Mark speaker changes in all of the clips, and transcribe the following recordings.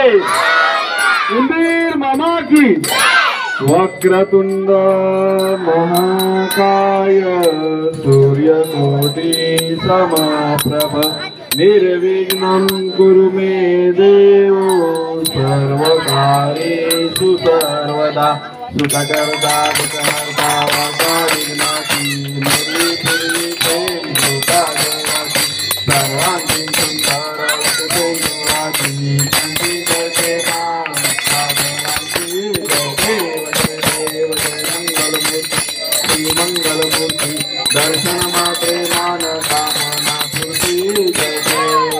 Speaker 1: उंदीर मामा की वक्रतुंड महाकाय सूर्यकोटि समप्रभ निर्विघ्नं कुरु मे देव सर्वकार्येषु सर्वदा सुखकर्ता दुःखहर्ता वाचा विघ्नाची निर्विघ्ने सर्वांगी सुंदरवती संगीते मंगलमूर्ति दर्शन मात्रे मान कामना पूर्ति जय देव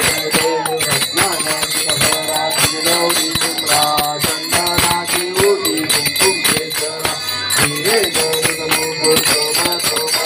Speaker 1: चंदनाची उठी कुंकुम केसरा हिरे गौर शोभा शोभा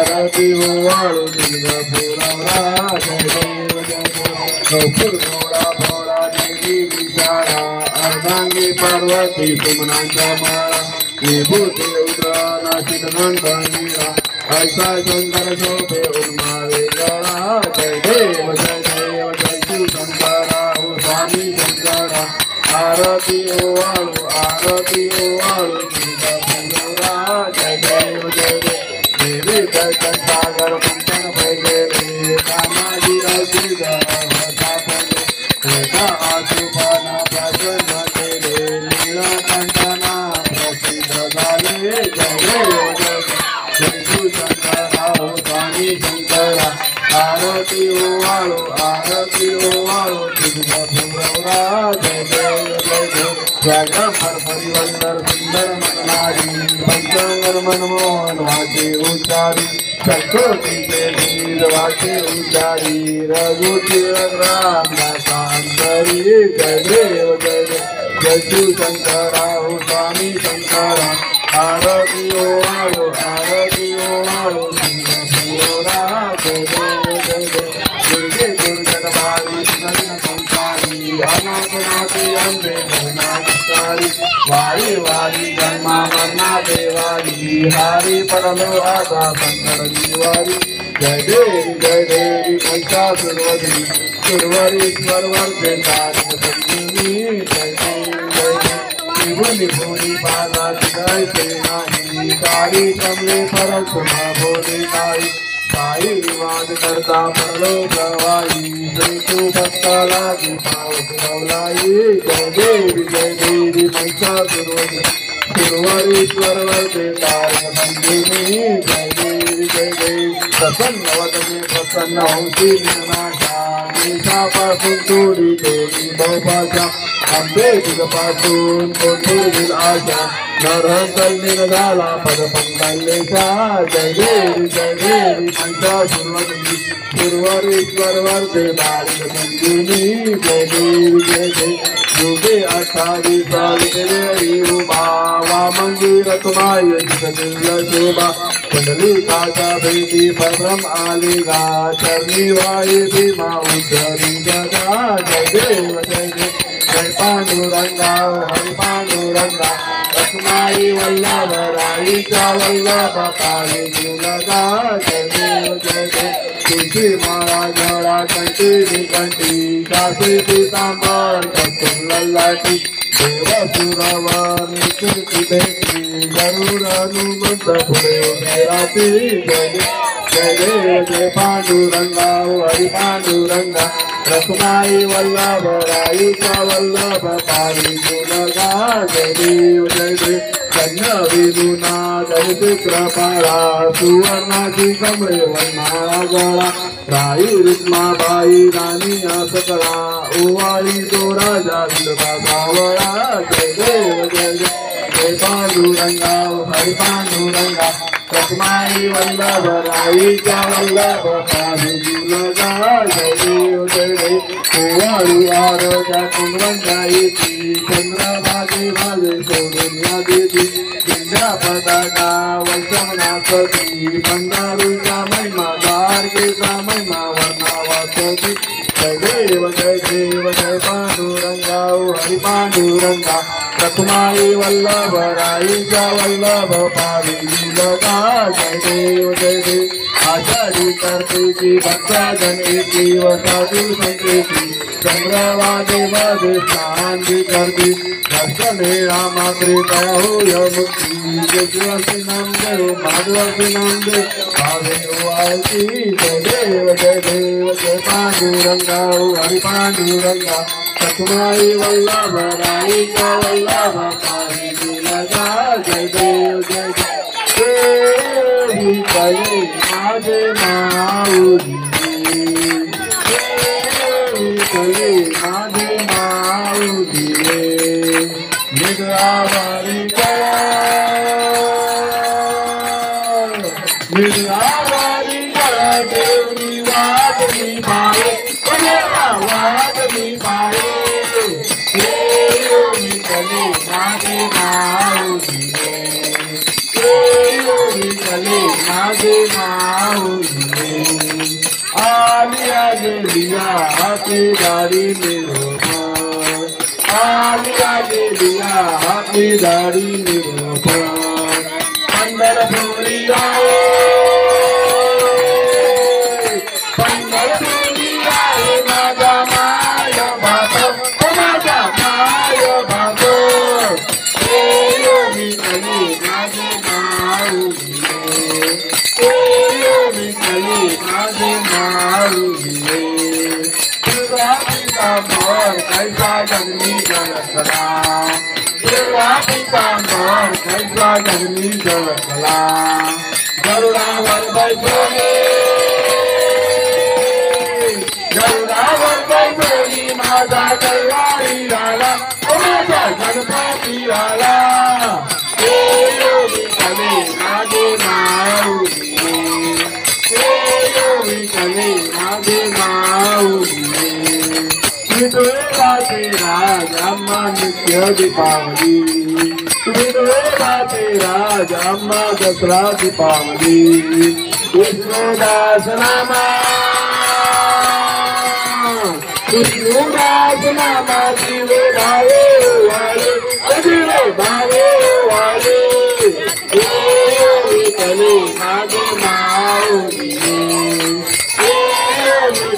Speaker 1: आरती ओवाळू भोळा देवी विचारा अर्धांगी पार्वती सुमनांच्या माळा विभूती रुद्र नाशिक नंदनीरा ऐसा सुंदर शोभे उन्मावे गळा जय देव जय शिव शंकरा ओ स्वामी शंकरा आरती ओवाळू जय देव देवी दर्शन सागर पंचन भैले कामाजी आशुपाना प्रसन्न केले नीलकंठना प्रसिद्ध झाले जय देव जय शिव शंकरा ओ स्वामी शंकरा आरती ओवाळू तुझा जय देव व्याघ्र परिवंदर सुंदर मननारी पंचंगर मनमोहन वाचे उच्चारी संस्कृतीचे वीर वाचे उच्चारी रघुची राम दासांतरी जय देव जय शिव शंकरा ओ स्वामी शंकरा आरती ओवाळू जय देव दुर्गे दुर्गटमारी नवीन संसारी अनाथनाथी अंबे भुवनाधिकारी वारी वारी जन्मा मरना देवारी हारी परलो आसा संकट जीवारी जय देवी महिषासुरवधी सुरवरीश्वर वर्ते तारिक संजीवनी जय भूमि भूमि पाला जय सेनानी काली कमले परल सुमा भोले काई साई विवाद करता परलो गवाई श्री भक्ता लागी पावत गवलाई जय देवी महिषासुरवधी सुरवरीश्वर वर्ते तारिक संजीवनी जय देवी प्रसन्न वदने प्रसन्न होती विनाशा निशापासून थोडी बहुभाषा अंबे तुझपासून कोठील आशा नरहंतल निघाला पद पंकलेशा जय देवी महिषासुरवधी सुरवरीश्वर वर्ते तारिक संजीवनी जय देवी युगे 28 सावित्री उमा मंदिर तुम्हारी शोभा कुंडलिकाचा भेटी परम आलेगा चरणी वाई भीमा उतरी जगा जय देव जय पांडुरंगा हरि पांडुरंगा रत्नाई वल्लभ राईचा वल्लभ काळी लगा जय देव तुझी माळा जळा कंठी कंठी काशी पितांबर कसून लल्लाटी देव सुरवानी कीर्ती भेटली गरुड हनुमंत पुढे रात्री जय जय देव जय पांडुरंगा हरि पांडुरंगा रखुमाई वल्लभ रायुका वल्लभ पाई गुणगा जय देव कन्या विदुना जय कृपाला सुवर्णाची कमळे वर्णा गळा राई रुक्माबाई राणी सकळा ओवाळी तो राजा सावळा जय देव जय जय पांडुरंगा हरि पांडुरंगा रखुमाई वल्लभ रायुका वल्लभ पाई गुणगा जय देव जय जय ओवाळी आरोग्या कुंडवंगाई चंद्रभागे भागे सोडून देवी विद्या पताका वंशमनाथी पंढरूचा महिमा द्वारकेचा महिमा वर्णावासती जय देव जय पांडुरंगा हरि पांडुरंगा रखुमाई वल्लभ राईचा वल्लभ पावी लगा जय देव आषाढी कार्तिकी भक्तजनेची व साधू संकेती चंद्रवादे मध्ये स्नान करती दर्शने रामाकृपा होय मुक्ती जयवासी नाम देव माधवासी नाम देव भावे वासी जय देव जय पांडुरंगा हरि पांडुरंगा रखुमाई वल्लभ राईचा वल्लभ पावी लगा जय देव जय कले माझे माऊली कले माझे माऊली निरावारी देवनी वादनी पाये वादनी पाये कले माझे माऊली कले माझे माऊली आलिया गेलिया हाती दाढी निरोपण आलिया गेलिया हाती दाढी निरोपण पंढरपुरी आहे माझा माय भात माझा माय भात मी कली माझे माऊली कली माझे माऊली तुझा पितांबर कैसा जन्मी जळकला तुझा पितांबर कैसा जन्मी जळकला गरुडावर बैठोली गरुडावर बैठोली माझा कैवारी आला माझा गणपती आला कले माझे माऊली कले माझे माऊली विदुराचे राजा नित्य दीपावली विदुराचे राजा दसरा दीपावली विष्णुदास नामा विष्णुदास नामा जीवे भावे वाले जीवे भावे वाले कले माझे माऊली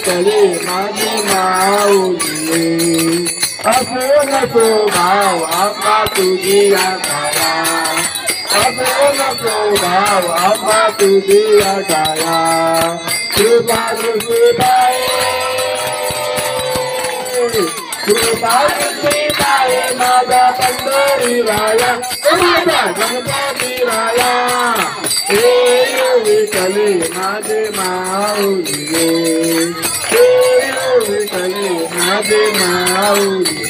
Speaker 1: कले माझे माऊली असो नको भाव आम्हा तुझी आकारा असो नको भाव आम्हा तुझी आकारा कृपा दृष्टीबाई कृपा दृष्टीबाई माझा पंढरी राया माझा गणपती राया कले माझे माऊली कले माझे माऊली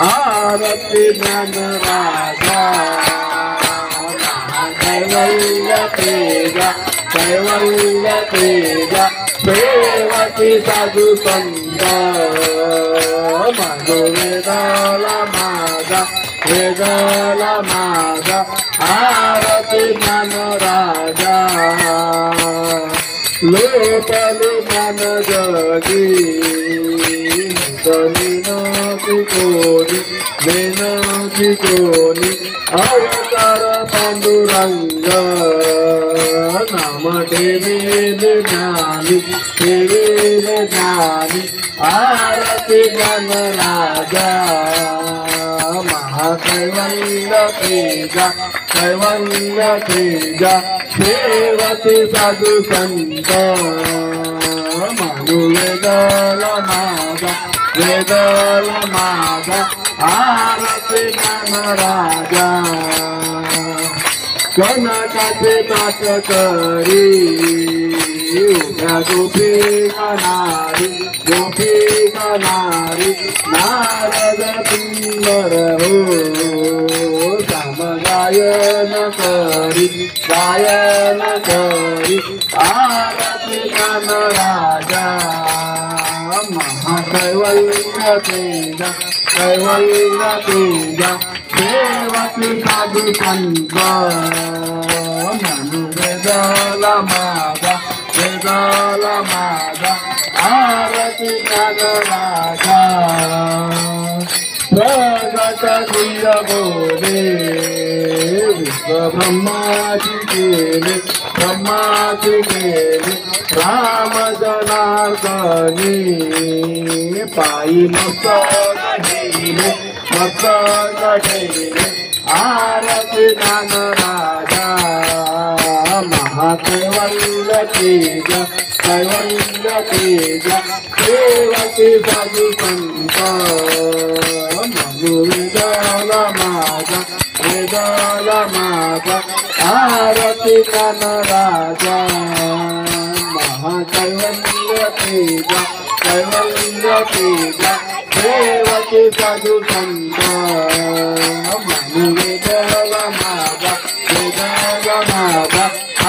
Speaker 1: आरती ज्ञान राजा कैवल्य तेजा कैवल्य तेजा सेवती साधू संत माझो वेदाला माझा आरती ज्ञान राजा लोकली ज्ञान जगी विनती कोणी अवतार पांडुरंग नाम ठेवेल ज्ञानी आरती ज्ञान राजा महाकैवल्य तेजा कैवल्य तेजा सेवती साधु संत मानु वेदल मागा आरती ज्ञान राजा कनकाचे ताट करी उभ्या गोपी कनारी नारद सुंदर हो गायन करी आरती ज्ञान राजा महाकैवल्य तेजा सेवती साधु संत मनु वेदल मागा आरती ज्ञान राजा प्रगट वीर बोले विश्व ब्रह्माची केले राम जनार्दनी पायी मस्तक ढेले आरती ज्ञान राजा महाकैवल्य तेजा सेवती साधु संत मनु वेदल मागा आरती ज्ञान राजा महाकैवल्य तेजा सेवती साधु संत मनु वेदल मागा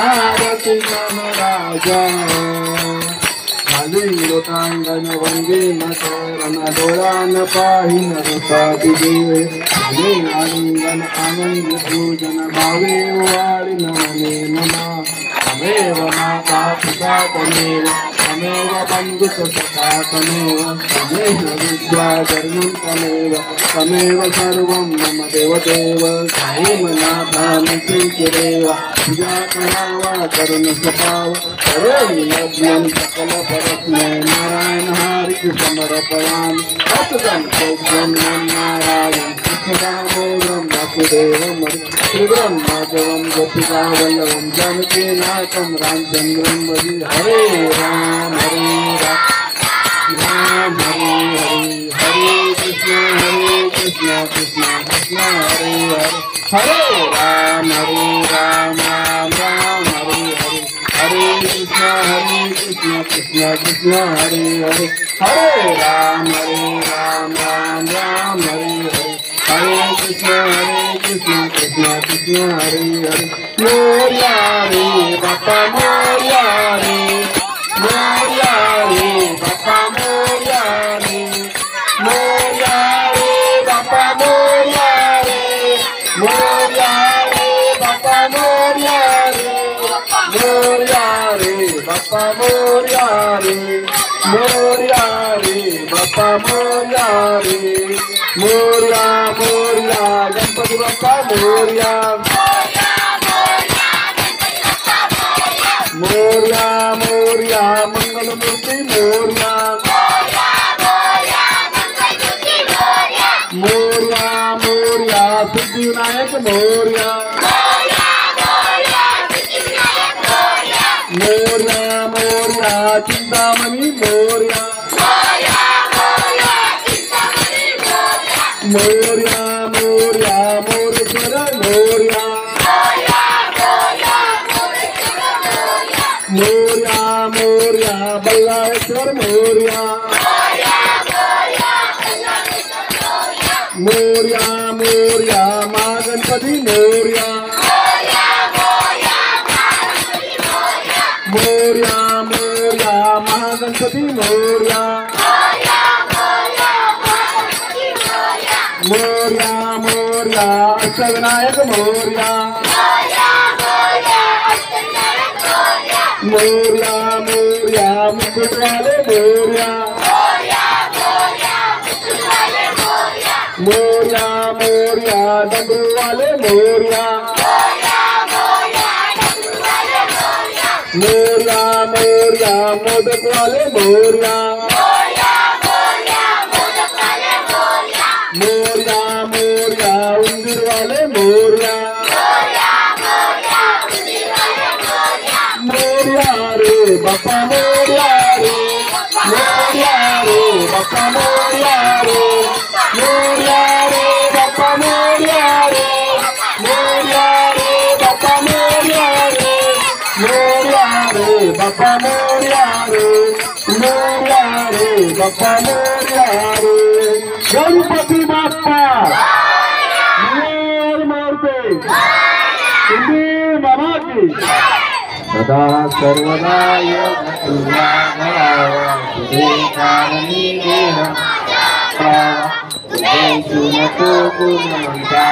Speaker 1: आरती ज्ञान राजा लोटांगण वंदे मकरन डोळान पाहिन रसादी देवे आलिंगन आनंद भोजन भावे वाळिन मने ममा तमेव माता पिता तमेव बंधुक सखा तमेव विद्या धर्मं तमेव सर्वं मम देवदेव साईमनाथान श्रीदेव पूजा करावा करुण स्वभाव करोमि यज्ञं सकल परस्मै नारायण हरि समर्पयामि सततं सौख्यं नारायण कृष्णदामोदरं वासुदेवं श्रीब्रह्मदेवं गोपिकावल्लभं जानकीनाथं रामचन्द्रं भजे हरे राम राम हरे कृष्ण कृष्ण कृष्ण हरे हरे राम राम हरे कृष्ण कृष्ण कृष्ण हरे हरे राम हरे कृष्ण कृष्ण कृष्ण हरे मोरिया रे बापा मोरिया रे बापा मोरिया रे बापा मोरिया रे बापा मोरिया रे बापा मोरिया बापा मोरिया मोरिया गणपति बाप्पा मोरिया मंगलमूर्ति मोरिया सिद्धिविनायक मोरिया चिंतामणि मोरिया मोरेश्वर मोरिया बल्लाळेश्वर मोरिया महागणपती मोरिया महागणपती मोरिया अष्टविनायक मोरिया मुकुट वाले मोरिया डमरू वाले मोरिया मोदक वाले मोरिया उंदीर वाले मोरिया बाप्पा मोरया रे बाप्पा मोरया रे गणपती बाप्पा मोरते तुम्ही मामा की सदा सर्वदा योग तुझा घडावा तुझे कारणी देह तुझे नको गुणवंता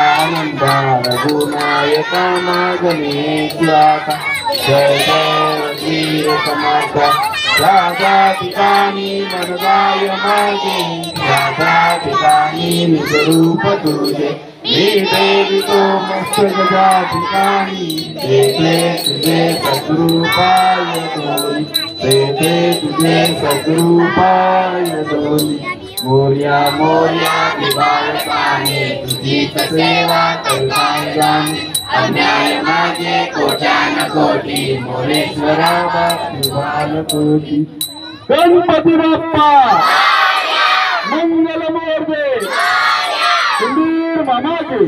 Speaker 1: रघुनायका मागणेश्वरा जय जय वीर समर्थ राजा ठिकाणी मनगाय मागे राजा ठिकाणी निजरूप तुझे मी देवितो मस्त गजा ठिकाणी देते तुझे सद्रूपाय दोरी देते तुझे सद्रूपाय दोरी मोर्या मोर्या दिवाळपाने तुझीच सेवा करताय जाणे अन्याय माझे कोट्यान कोटी मोरेश्वरा बाल कोटी गणपती बाप्पा मंगल मूर्ती सुंदर मामा की.